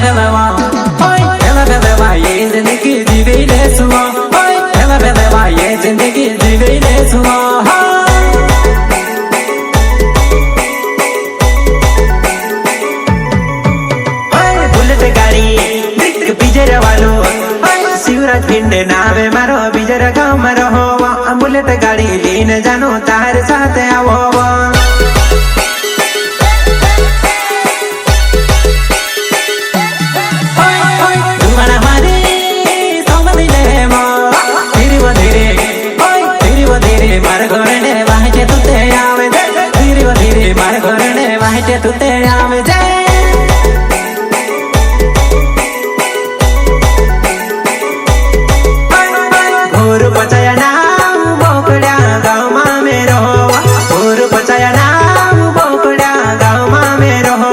बेलवा ये जिंदगी जीवे ले सुआ बेलवा ये जिंदगी जीवे ले सुआ बुलेट गाड़ी बीजर वालो शिवराज पिंड नावे मारो बीजर गाँव में रहो बुलेट गाड़ी लेने जानो तार साथ आवो तू तेरा में घोर बचाया नाम बोकड़ा गाँव में रहो घोर बचाया नाम बोकड़ा गाँव में रहो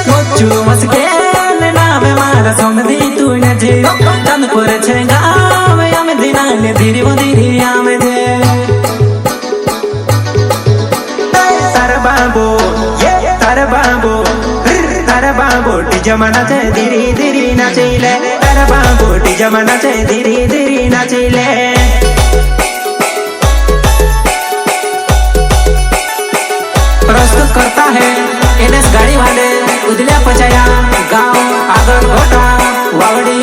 मोचू मस्के नाम मारा समझी तू न जे तनपुर छेगा धीरे वो धीरे आमे दे तार बाबू जमाना चे धीरे धीरे नाचैले तार बाबू जमाना चे धीरे धीरे नाचैले प्रस्तुत करता है एनएस गाड़ी वाले उदल्या पचाया गाँव आगर घोटा वावड़ी